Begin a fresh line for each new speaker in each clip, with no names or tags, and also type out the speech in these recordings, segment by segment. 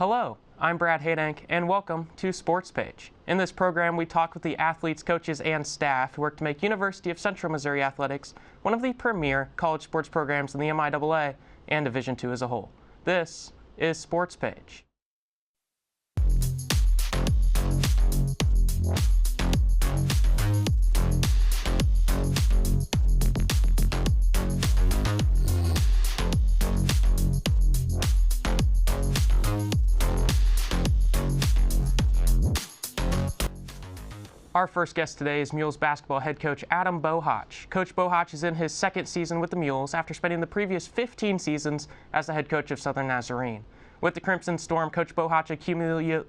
Hello, I'm Brad Hadank, and welcome to Sportspage. In this program, we talk with the athletes, coaches, and staff who work to make University of Central Missouri Athletics one of the premier college sports programs in the MIAA and Division II as a whole. This is Sportspage. Our first guest today is Mules basketball head coach Adam Bohac. Coach Bohac is in his second season with the Mules after spending the previous 15 seasons as the head coach of Southern Nazarene. With the Crimson Storm, Coach Bohac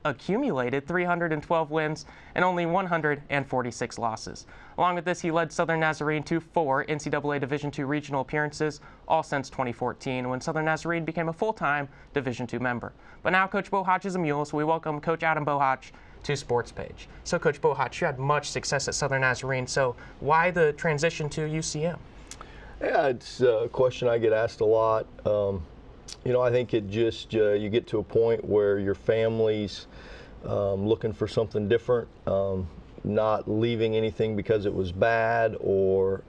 accumulated 312 wins and only 146 losses. Along with this, he led Southern Nazarene to 4 NCAA Division II regional appearances, all since 2014, when Southern Nazarene became a full-time Division II member. But now Coach Bohac is a Mule, so we welcome Coach Adam Bohac to Sportspage. So Coach Bohac, you had much success at Southern Nazarene, so why the transition to UCM?
Yeah, it's a question I get asked a lot. I think it just, you get to a point where your family's looking for something different, not leaving anything because it was bad, or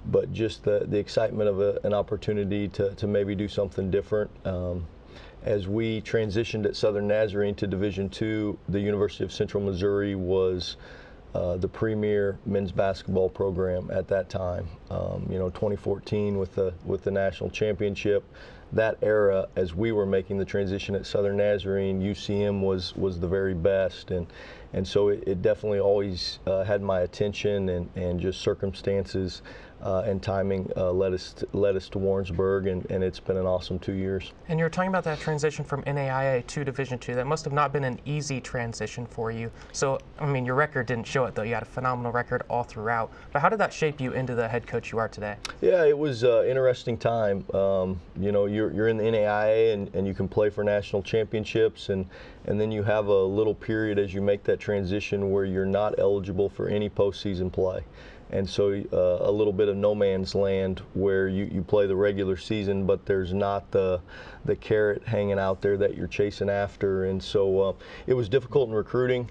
but just the excitement of an opportunity to maybe do something different. As we transitioned at Southern Nazarene to Division II, the University of Central Missouri was the premier men's basketball program at that time. 2014 with the national championship. That era, as we were making the transition at Southern Nazarene, UCM was the very best, and so it definitely always had my attention, and just circumstances and timing led us to Warrensburg, and it's been an awesome 2 years.
And you were talking about that transition from MIAA to Division II. That must have not been an easy transition for you. So, I mean, your record didn't show it, though. You had a phenomenal record all throughout. But how did that shape you into the head coach you are today?
Yeah, it was an interesting time. You're in the NAIA, and you can play for national championships, and then you have a little period as you make that transition where you're not eligible for any postseason play. And so a little bit of no man's land where you play the regular season, but there's not the carrot hanging out there that you're chasing after. And so it was difficult in recruiting.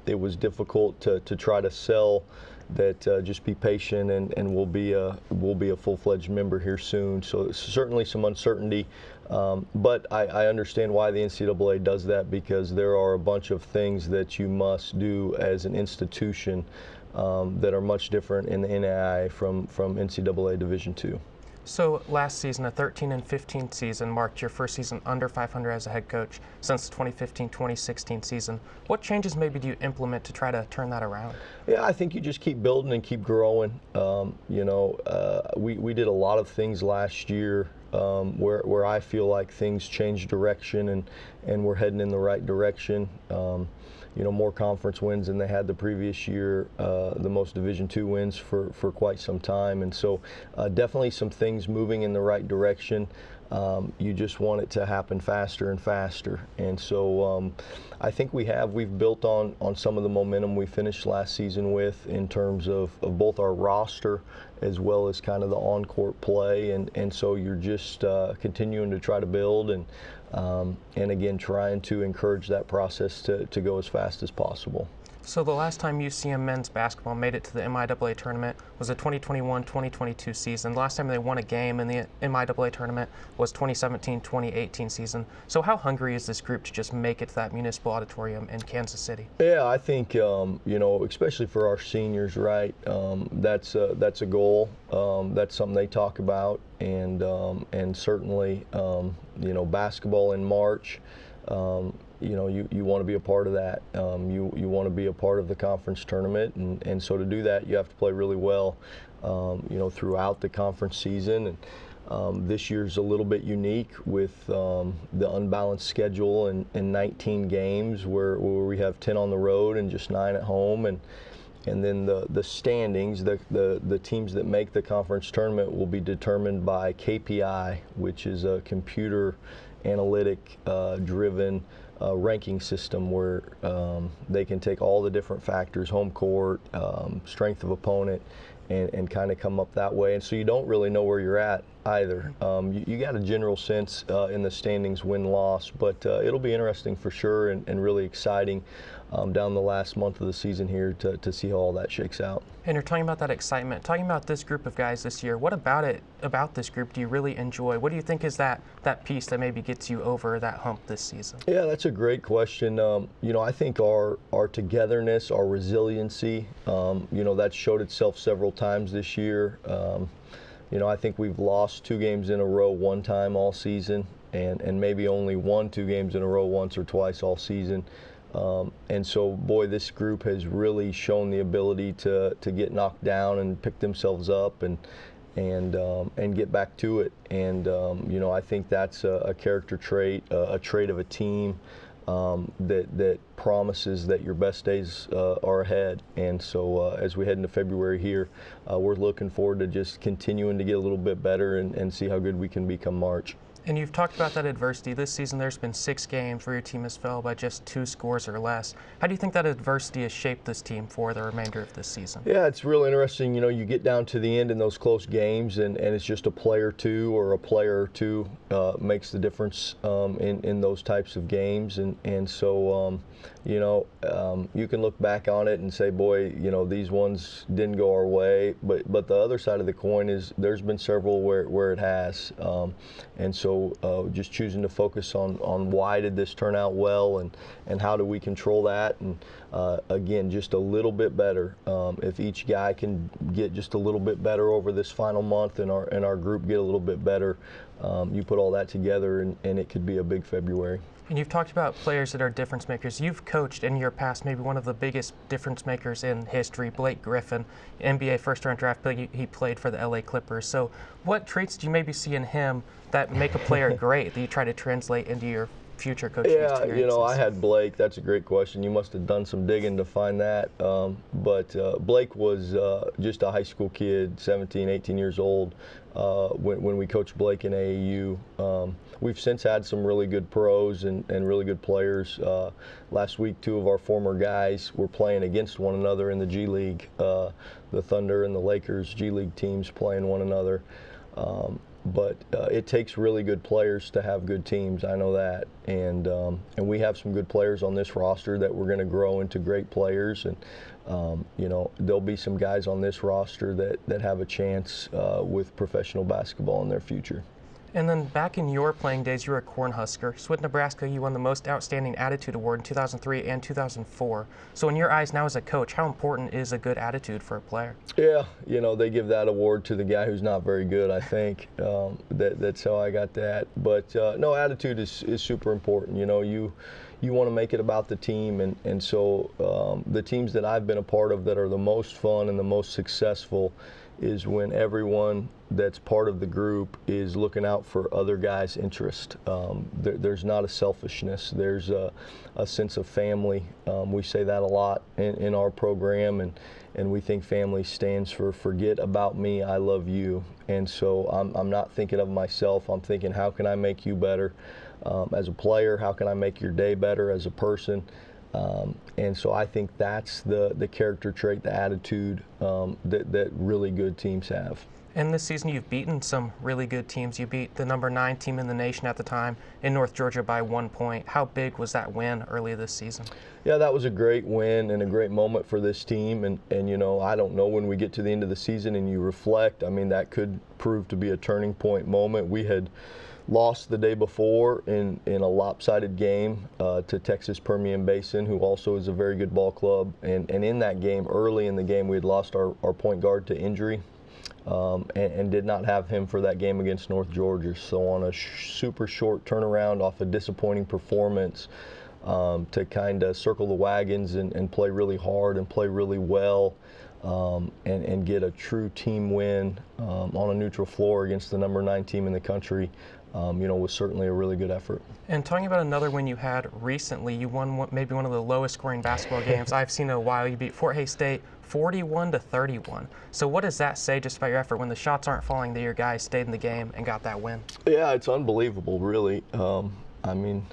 It was difficult to try to sell that just be patient, and we'll be a full-fledged member here soon. So certainly some uncertainty, but I understand why the NCAA does that, because there are a bunch of things that you must do as an institution that are much different in the NAIA from NCAA Division II.
So last season, a 13-15 season, marked your first season under 500 as a head coach since the 2015-2016 season. What changes maybe do you implement to try to turn that around?
Yeah, I think you just keep building and keep growing. We did a lot of things last year where I feel like things changed direction, and we're heading in the right direction. More conference wins than they had the previous year, the most Division II wins for quite some time, and so definitely some things moving in the right direction. You just want it to happen faster and faster, and so I think we've built on some of the momentum we finished last season with, in terms of both our roster as well as kind of the on-court play, and so you're just continuing to try to build, and again, trying to encourage that process to go as fast as possible.
So the last time UCM men's basketball made it to the MIAA tournament was the 2021-2022 season. The last time they won a game in the MIAA tournament was 2017-2018 season. So how hungry is this group to just make it to that municipal auditorium in Kansas City?
Yeah, I think especially for our seniors, right? That's a goal. That's something they talk about, and certainly basketball in March. You want to be a part of that. You want to be a part of the conference tournament, and so to do that, you have to play really well, throughout the conference season. And this year's a little bit unique with the unbalanced schedule and 19 games where we have 10 on the road and just 9 at home, and then the standings, the teams that make the conference tournament will be determined by KPI, which is a computer analytic driven ranking system where they can take all the different factors, home court, strength of opponent, and kind of come up that way. And so you don't really know where you're at either. You got a general sense in the standings win-loss, but it'll be interesting for sure and really exciting down the last month of the season here to see how all that shakes out.
And you're talking about that excitement, talking about this group of guys this year. What about this group do you really enjoy? What do you think is that piece that maybe gets you over that hump this season?
Yeah, that's a great question. You know, I think our togetherness, our resiliency, you know, that showed itself several times this year. You know, I think we've lost 2 games in a row one time all season, and maybe only won 2 games in a row once or twice all season. And so, boy, this group has really shown the ability to get knocked down and pick themselves up and get back to it. And you know, I think that's a character trait, a trait of a team that promises that your best days are ahead. And so, as we head into February here, we're looking forward to just continuing to get a little bit better and see how good we can become March.
And you've talked about that adversity. This season there's been 6 games where your team has fell by just 2 scores or less. How do you think that adversity has shaped this team for the remainder of this season?
Yeah, it's real interesting. You know, you get down to the end in those close games and it's just a play or two or a player or two makes the difference in those types of games. And so, you know, you can look back on it and say, boy, you know, these ones didn't go our way. But the other side of the coin is there's been several where it has. And so just choosing to focus on why did this turn out well and how do we control that, and again, just a little bit better. If each guy can get just a little bit better over this final month and our group get a little bit better, you put all that together and it could be a big February.
And you've talked about players that are difference makers. You've coached in your past maybe one of the biggest difference makers in history, Blake Griffin, NBA first-round draft pick. He played for the LA Clippers. So what traits do you maybe see in him that make a player great that you try to translate into your future coaching experiences?
Yeah, you know, I had Blake. That's a great question. You must have done some digging to find that. But Blake was just a high school kid, 17, 18 years old when we coached Blake in AAU. We've since had some really good pros and really good players. Last week, 2 of our former guys were playing against one another in the G League. The Thunder and the Lakers G League teams playing one another. But it takes really good players to have good teams. I know that, and we have some good players on this roster that we're going to grow into great players. And you know, there'll be some guys on this roster that have a chance with professional basketball in their future.
And then back in your playing days, you were a Cornhusker. So with Nebraska, you won the Most Outstanding Attitude Award in 2003 and 2004. So in your eyes now as a coach, how important is a good attitude for a player? Yeah,
you know, they give that award to the guy who's not very good, I think. That's how I got that. But no, attitude is super important. You know, you want to make it about the team. And so the teams that I've been a part of that are the most fun and the most successful is when everyone that's part of the group is looking out for other guys' interest. There's not a selfishness. There's a sense of family. We say that a lot in our program, and we think family stands for forget about me, I love you. And so I'm not thinking of myself. I'm thinking, how can I make you better as a player? How can I make your day better as a person? And so I think that's the character trait, the attitude that really good teams have.
And this season you've beaten some really good teams. You beat the number 9 team in the nation at the time in North Georgia by 1 point. How big was that win early this season?
Yeah, that was a great win and a great moment for this team. And you know, I don't know, when we get to the end of the season and you reflect, I mean, that could prove to be a turning point moment. We had lost the day before in a lopsided game to Texas Permian Basin, who also is a very good ball club. And in that game, early in the game, we had lost our point guard to injury and did not have him for that game against North Georgia. So on a super short turnaround off a disappointing performance, to kind of circle the wagons and play really hard and play really well, and get a true team win on a neutral floor against the number 9 team in the country, you know, was certainly a really good effort.
And talking about another win you had recently, you won maybe one of the lowest scoring basketball games I've seen in a while. You beat Fort Hays State 41-31. So what does that say just about your effort when the shots aren't falling that your guys stayed in the game and got that win?
Yeah, it's unbelievable, really. I mean,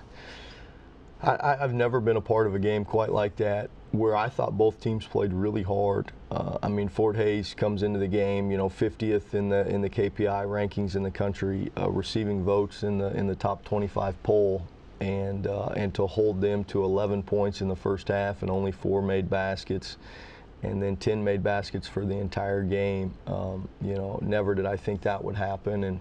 I've never been a part of a game quite like that, where I thought both teams played really hard. I mean, Fort Hays comes into the game, 50th in the KPI rankings in the country, receiving votes in the top 25 poll, and to hold them to 11 points in the first half and only 4 made baskets, and then 10 made baskets for the entire game. Never did I think that would happen, and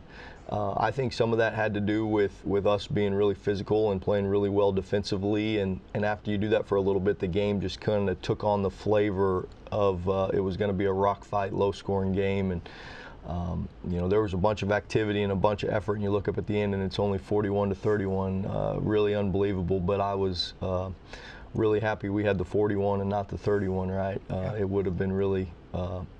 I think some of that had to do with us being really physical and playing really well defensively, and after you do that for a little bit, the game just kind of took on the flavor of it was going to be a rock fight, low-scoring game, and there was a bunch of activity and a bunch of effort, and you look up at the end and it's only 41-31, really unbelievable, but I was really happy we had the 41 and not the 31, right? It would have been really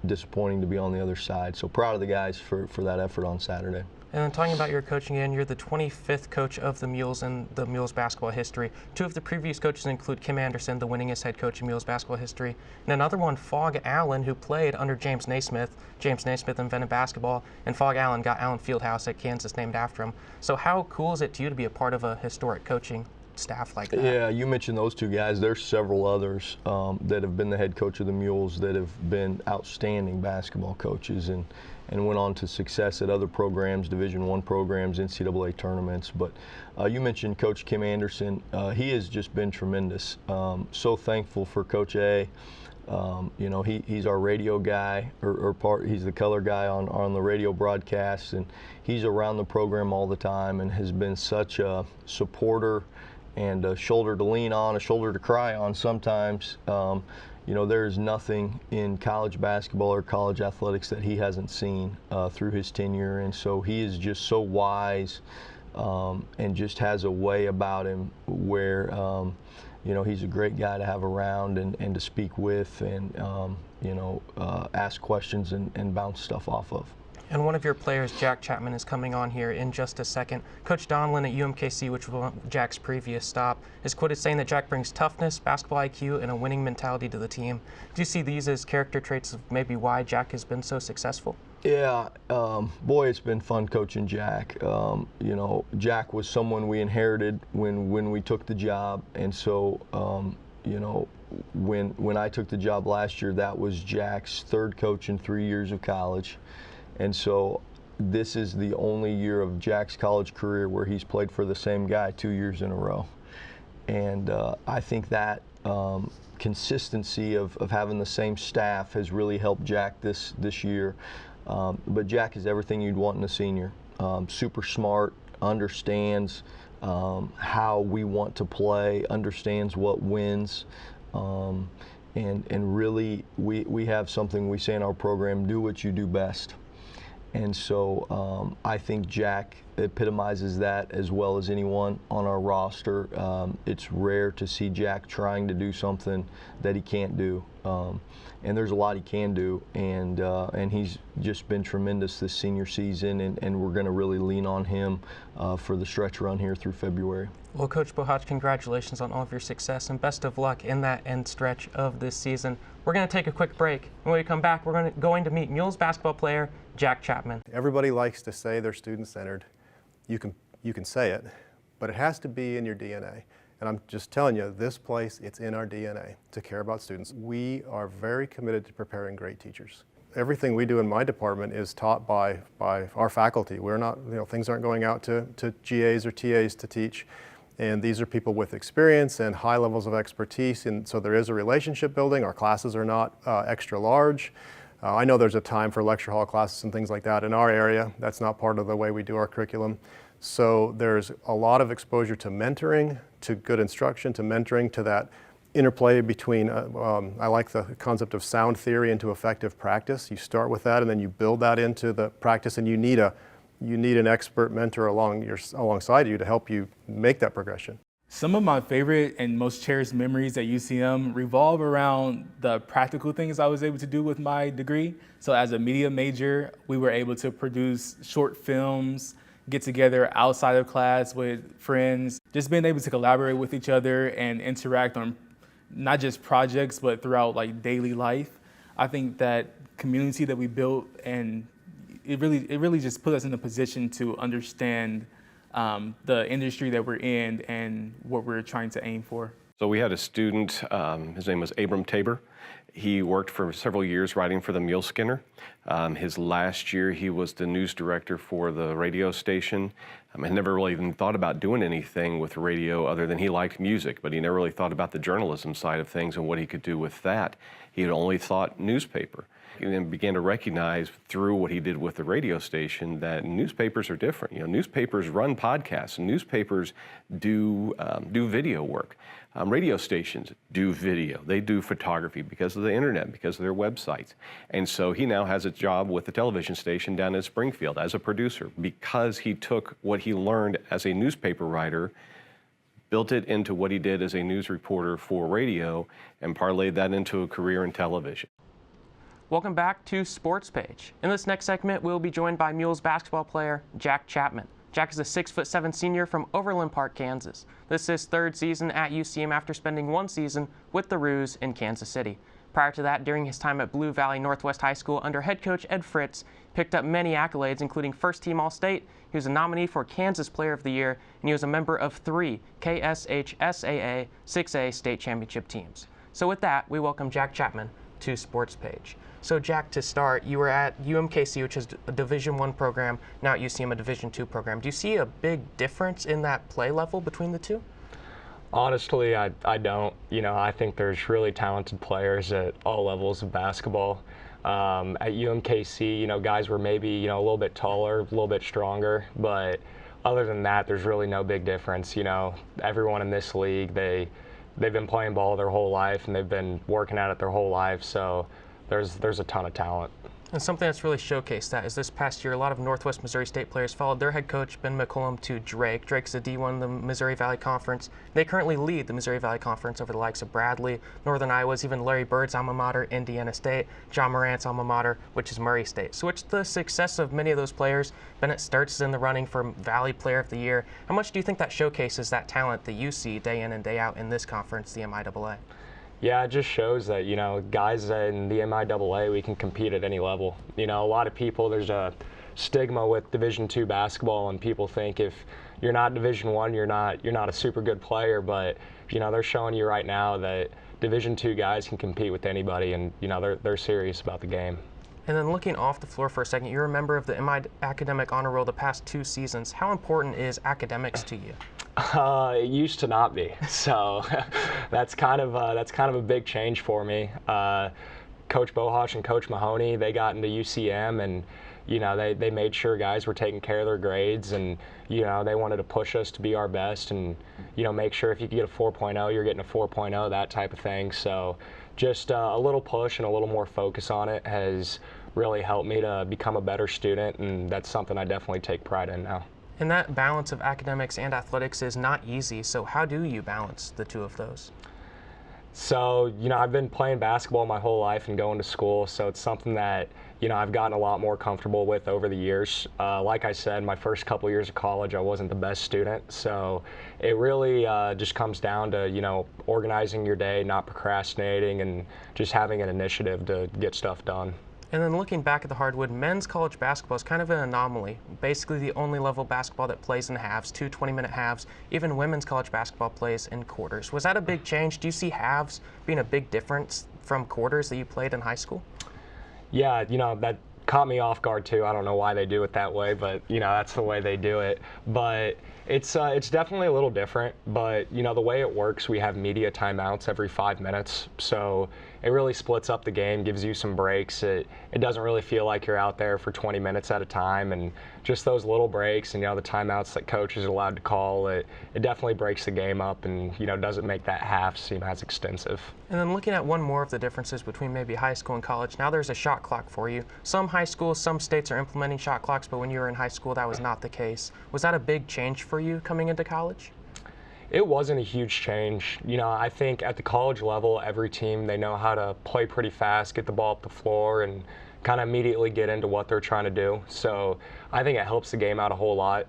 disappointing to be on the other side. So proud of the guys for that effort on Saturday.
And then talking about your coaching again, you're the 25th coach of the Mules in the Mules basketball history. 2 of the previous coaches include Kim Anderson, the winningest head coach in Mules basketball history, and another one, Phog Allen, who played under James Naismith. James Naismith invented basketball, and Phog Allen got Allen Fieldhouse at Kansas named after him. So how cool is it to you to be a part of a historic coaching staff like that?
Yeah, you mentioned those 2 guys. There's several others that have been the head coach of the Mules that have been outstanding basketball coaches and went on to success at other programs, Division I programs, NCAA tournaments. But you mentioned Coach Kim Anderson. He has just been tremendous. So thankful for Coach A. He's our radio guy, he's the color guy on the radio broadcasts, and he's around the program all the time and has been such a supporter and a shoulder to lean on, a shoulder to cry on sometimes. There's nothing in college basketball or college athletics that he hasn't seen through his tenure, and so he is just so wise and just has a way about him where he's a great guy to have around and to speak with and ask questions and bounce stuff off of.
And one of your players, Jack Chapman, is coming on here in just a second. Coach Donlin at UMKC, which was Jack's previous stop, is quoted saying that Jack brings toughness, basketball IQ, and a winning mentality to the team. Do you see these as character traits of maybe why Jack has been so successful?
Yeah, boy, it's been fun coaching Jack. Jack was someone we inherited when we took the job, and so when I took the job last year, that was Jack's 3rd coach in 3 years of college. And so this is the only year of Jack's college career where he's played for the same guy 2 years in a row. And I think that consistency of having the same staff has really helped Jack this year. But Jack is everything you'd want in a senior. Super smart, understands how we want to play, understands what wins. And really, we have something we say in our program, do what you do best. And so I think Jack epitomizes that as well as anyone on our roster. It's rare to see Jack trying to do something that he can't do. And there's a lot he can do, and he's just been tremendous this senior season, and we're going to really lean on him for the stretch run here through February.
Well, Coach Bohac, congratulations on all of your success, and best of luck in that end stretch of this season. We're going to take a quick break. When we come back, we're going to meet Mules basketball player Jack Chapman.
Everybody likes to say they're student-centered. You can say it, but it has to be in your DNA. And I'm just telling you, this place, it's in our DNA to care about students. We are very committed to preparing great teachers. Everything we do in my department is taught by our faculty. We're not, things aren't going out to GAs or TAs to teach. And these are people with experience and high levels of expertise, and so there is a relationship building. Our classes are not extra large. I know there's a time for lecture hall classes and things like that in our area. That's not part of the way we do our curriculum. So there's a lot of exposure to mentoring, to good instruction, to mentoring, to that interplay between, I like the concept of sound theory into effective practice. You start with that and then you build that into the practice, and you need an expert mentor alongside you to help you make that progression.
Some of my favorite and most cherished memories at UCM revolve around the practical things I was able to do with my degree. So as a media major, we were able to produce short films, get together outside of class with friends, just being able to collaborate with each other and interact on not just projects, but throughout daily life. I think that community that we built, and it really just put us in a position to understand the industry that we're in and what we're trying to aim for.
So we had a student, his name was Abram Tabor. He worked for several years writing for the Mules. His last year, he was the news director for the radio station. I never really even thought about doing anything with radio other than he liked music, but he never really thought about the journalism side of things and what he could do with that. He had only thought newspaper. He then began to recognize through what he did with the radio station that newspapers are different. You know, newspapers run podcasts, and newspapers do video work. Radio stations do video. They do photography because of the internet, because of their websites. And so he now has a job with the television station down in Springfield as a producer because he took what he learned as a newspaper writer, built it into what he did as a news reporter for radio, and parlayed that into a career in television.
Welcome back to Sportspage. In this next segment, we'll be joined by Mules basketball player Jack Chapman. Jack is a 6'7" senior from Overland Park, Kansas. This is his third season at UCM after spending one season with the Roos in Kansas City. Prior to that, during his time at Blue Valley Northwest High School under head coach Ed Fritz, he picked up many accolades, including first-team All-State. He was a nominee for Kansas Player of the Year, and he was a member of 3 KSHSAA 6A state championship teams. So with that, we welcome Jack Chapman to Sportspage. So Jack, to start, you were at UMKC, which is a Division I program, now at UCM, a Division II program. Do you see a big difference in that play level between the two?
Honestly, I don't. You know, I think there's really talented players at all levels of basketball. At UMKC, you know, guys were maybe, you know, a little bit taller, a little bit stronger, but other than that, there's really no big difference. You know, everyone in this league, they've been playing ball their whole life, and they've been working at it their whole life, so there's a ton of talent.
And something that's really showcased that is this past year, a lot of Northwest Missouri State players followed their head coach, Ben McCollum, to Drake. Drake's the D1 of the Missouri Valley Conference. They currently lead the Missouri Valley Conference over the likes of Bradley, Northern Iowa's, even Larry Bird's alma mater, Indiana State, John Morant's alma mater, which is Murray State. So with the success of many of those players, Bennett Sturts is in the running for Valley Player of the Year. How much do you think that showcases that talent that you see day in and day out in this conference, the MIAA?
Yeah, it just shows that, you know, guys in the MIAA, we can compete at any level. You know, a lot of people, there's a stigma with Division II basketball, and people think if you're not Division I, you're not a super good player. But, you know, they're showing you right now that Division II guys can compete with anybody, and, you know, they're serious about the game.
And then looking off the floor for a second, you're a member of the MI Academic Honor Roll the past 2 seasons. How important is academics to you?
It used to not be, so that's kind of a big change for me. Coach Bohac and Coach Mahoney, they got into UCM, and you know they made sure guys were taking care of their grades, and you know they wanted to push us to be our best, and you know make sure if you could get a 4.0, you're getting a 4.0, that type of thing. So just a little push and a little more focus on it has really helped me to become a better student, and that's something I definitely take pride in now.
And that balance of academics and athletics is not easy, so how do you balance the two of those?
So, you know, I've been playing basketball my whole life and going to school, so it's something that, you know, I've gotten a lot more comfortable with over the years. Like I said, my first couple years of college, I wasn't the best student, so it really just comes down to, you know, organizing your day, not procrastinating, and just having an initiative to get stuff done.
And then looking back at the hardwood, men's college basketball is kind of an anomaly. Basically the only level basketball that plays in halves, 2 20-minute halves. Even women's college basketball plays in quarters. Was that a big change? Do you see halves being a big difference from quarters that you played in high school?
Yeah, you know, that caught me off guard too. I don't know why they do it that way, but you know, that's the way they do it. But it's definitely a little different, but you know, the way it works, we have media timeouts every 5 minutes. So it really splits up the game, gives you some breaks. It doesn't really feel like you're out there for 20 minutes at a time, and just those little breaks and, you know, the timeouts that coach is allowed to call, it definitely breaks the game up and, you know, doesn't make that half seem as extensive.
And then looking at one more of the differences between maybe high school and college, now there's a shot clock for you. Some high schools, some states are implementing shot clocks, but when you were in high school, that was not the case. Was that a big change for you coming into college?
It wasn't a huge change. You know, I think at the college level, every team, they know how to play pretty fast, get the ball up the floor, and kind of immediately get into what they're trying to do. So I think it helps the game out a whole lot.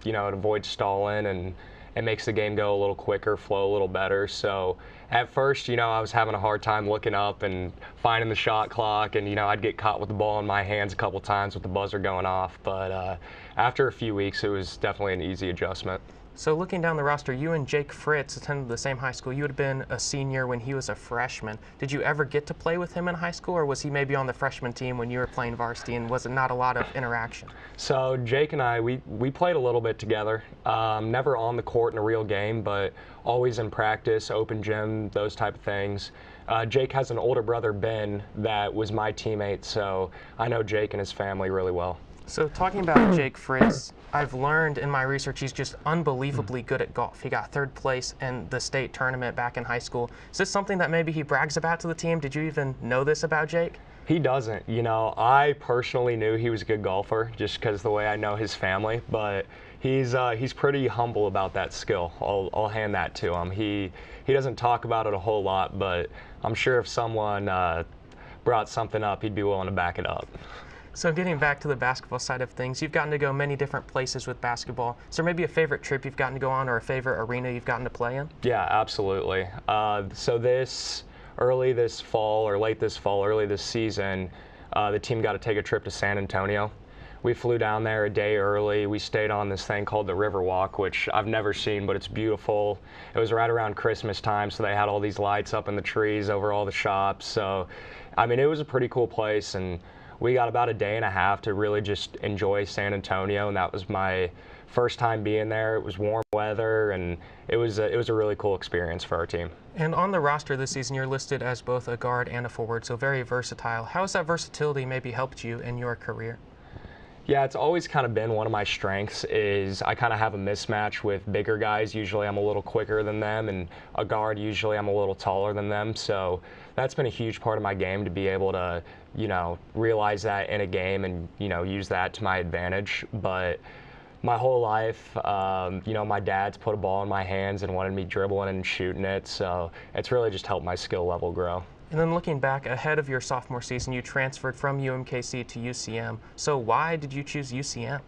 You know, it avoids stalling, and it makes the game go a little quicker, flow a little better. So at first, you know, I was having a hard time looking up and finding the shot clock, and, you know, I'd get caught with the ball in my hands a couple times with the buzzer going off. But after a few weeks, it was definitely an easy adjustment.
So looking down the roster, you and Jake Fritz attended the same high school. You had been a senior when he was a freshman. Did you ever get to play with him in high school, or was he maybe on the freshman team when you were playing varsity, and was it not a lot of interaction?
So Jake and I, we played a little bit together. Never on the court in a real game, but always in practice, open gym, those type of things. Jake has an older brother, Ben, that was my teammate, so I know Jake and his family really well.
So talking about Jake Fritz, I've learned in my research he's just unbelievably good at golf. He got 3rd place in the state tournament back in high school. Is this something that maybe he brags about to the team? Did you even know this about Jake?
He doesn't. You know, I personally knew he was a good golfer just because the way I know his family, but he's pretty humble about that skill. I'll hand that to him. He doesn't talk about it a whole lot, but I'm sure if someone brought something up, he'd be willing to back it up.
So getting back to the basketball side of things, you've gotten to go many different places with basketball. Is there maybe a favorite trip you've gotten to go on or a favorite arena you've gotten to play in?
Yeah, absolutely. So early this season, the team got to take a trip to San Antonio. We flew down there a day early. We stayed on this thing called the Riverwalk, which I've never seen, but it's beautiful. It was right around Christmas time, so they had all these lights up in the trees over all the shops. So, I mean, it was a pretty cool place, and we got about a day and a half to really just enjoy San Antonio, and that was my first time being there. It was warm weather, and it was a really cool experience for our team.
And on the roster this season, you're listed as both a guard and a forward, so very versatile. How has that versatility maybe helped you in your career?
Yeah, it's always kind of been one of my strengths is I kind of have a mismatch with bigger guys. Usually I'm a little quicker than them, and a guard, usually I'm a little taller than them. So that's been a huge part of my game to be able to, you know, realize that in a game and, you know, use that to my advantage. But my whole life, you know, my dad's put a ball in my hands and wanted me dribbling and shooting it. So it's really just helped my skill level grow.
And then looking back ahead of your sophomore season, you transferred from UMKC to UCM. So why did you choose UCM?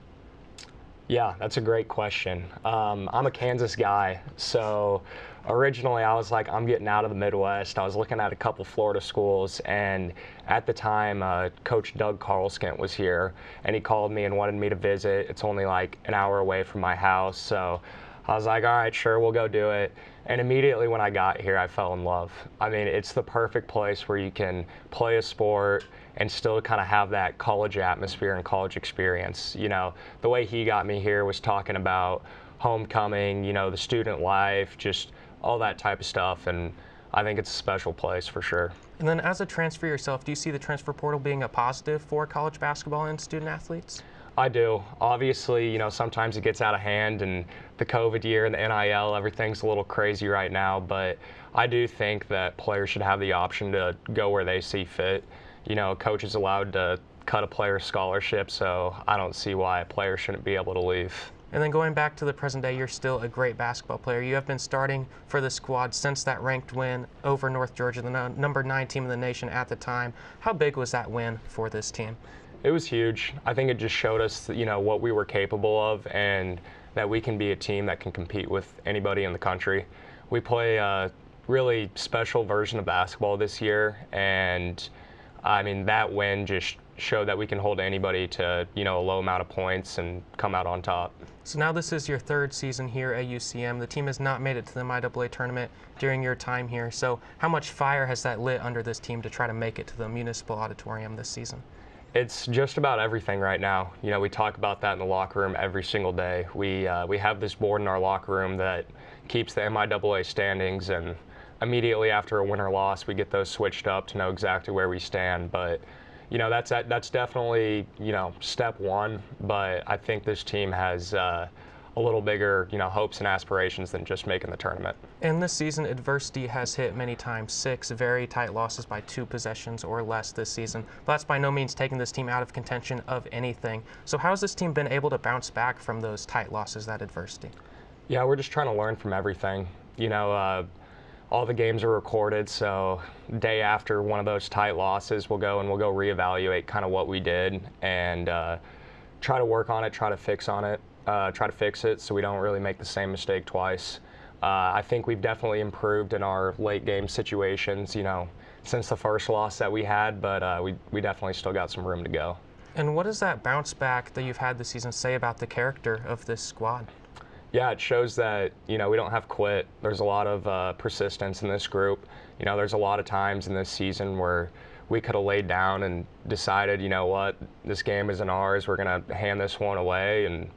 Yeah, that's a great question. I'm a Kansas guy, so originally I was like, I'm getting out of the Midwest. I was looking at a couple Florida schools, and at the time, Coach Doug Carlskent was here, and he called me and wanted me to visit. It's only like an hour away from my house, so I was like, all right, sure, we'll go do it. And immediately when I got here, I fell in love. I mean, it's the perfect place where you can play a sport and still kind of have that college atmosphere and college experience. You know, the way he got me here was talking about homecoming, you know, the student life, just all that type of stuff. And I think it's a special place for sure.
And then as a transfer yourself, do you see the transfer portal being a positive for college basketball and student athletes?
I do. Obviously, you know, sometimes it gets out of hand, and the COVID year and the NIL, everything's a little crazy right now, but I do think that players should have the option to go where they see fit. You know, a coach is allowed to cut a player's scholarship, so I don't see why a player shouldn't be able to leave.
And then going back to the present day, you're still a great basketball player. You have been starting for the squad since that ranked win over North Georgia, the number 9 team in the nation at the time. How big was that win for this team?
It was huge. I think it just showed us, you know, what we were capable of and that we can be a team that can compete with anybody in the country. We play a really special version of basketball this year, and I mean, that win just showed that we can hold anybody to, you know, a low amount of points and come out on top.
So now this is your 3rd season here at UCM. The team has not made it to the MIAA tournament during your time here. So how much fire has that lit under this team to try to make it to the Municipal Auditorium this season?
It's just about everything right now. You know, we talk about that in the locker room every single day. We have this board in our locker room that keeps the MIAA standings, and immediately after a win or loss, we get those switched up to know exactly where we stand. But, you know, that's definitely, you know, step one. But I think this team has a little bigger, you know, hopes and aspirations than just making the tournament.
And this season, adversity has hit many times. 6 very tight losses by 2 possessions or less this season. But that's by no means taking this team out of contention of anything. So how has this team been able to bounce back from those tight losses, that adversity?
Yeah, we're just trying to learn from everything. You know, all the games are recorded, so day after one of those tight losses, we'll go reevaluate kind of what we did and try to work on it, try to fix it so we don't really make the same mistake twice. I think we've definitely improved in our late game situations, you know, since the first loss that we had, but we definitely still got some room to go.
And what does that bounce back that you've had this season say about the character of this squad?
Yeah, it shows that, we don't have quit. There's a lot of persistence in this group. There's a lot of times in this season where we could have laid down and decided, you know what, this game isn't ours. We're going to hand this one away. And,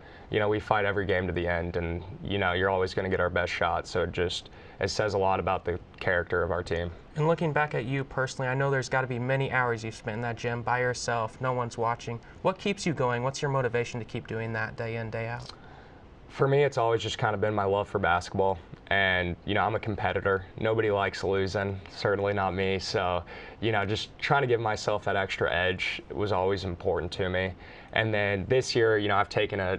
we fight every game to the end. And, you're always going to get our best shot. So it says a lot about the character of our team.
And looking back at you personally, I know there's got to be many hours you've spent in that gym by yourself. No one's watching. What keeps you going? What's your motivation to keep doing that day in, day out?
For me, it's always just kind of been my love for basketball. And, I'm a competitor. Nobody likes losing, certainly not me. So, just trying to give myself that extra edge was always important to me. And then this year, I've taken a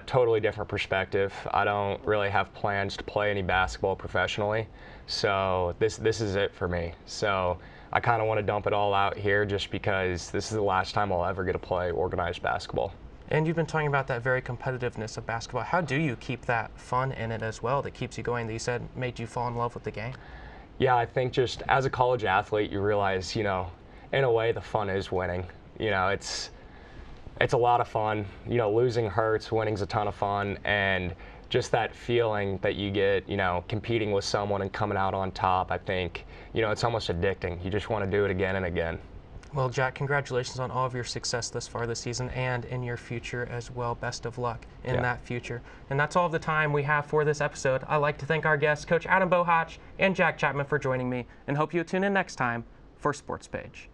totally different perspective. I don't really have plans to play any basketball professionally. So this is it for me. So I kind of want to dump it all out here just because this is the last time I'll ever get to play organized basketball.
And you've been talking about that very competitiveness of basketball. How do you keep that fun in it as well that keeps you going, that you said made you fall in love with the game?
Yeah, I think just as a college athlete, you realize, in a way the fun is winning. It's a lot of fun. Losing hurts, winning's a ton of fun. And just that feeling that you get, competing with someone and coming out on top, I think, it's almost addicting. You just want to do it again and again.
Well, Jack, congratulations on all of your success thus far this season and in your future as well. Best of luck in that future. And that's all of the time we have for this episode. I'd like to thank our guests, Coach Adam Bohac and Jack Chapman, for joining me, and hope you tune in next time for Sports Page.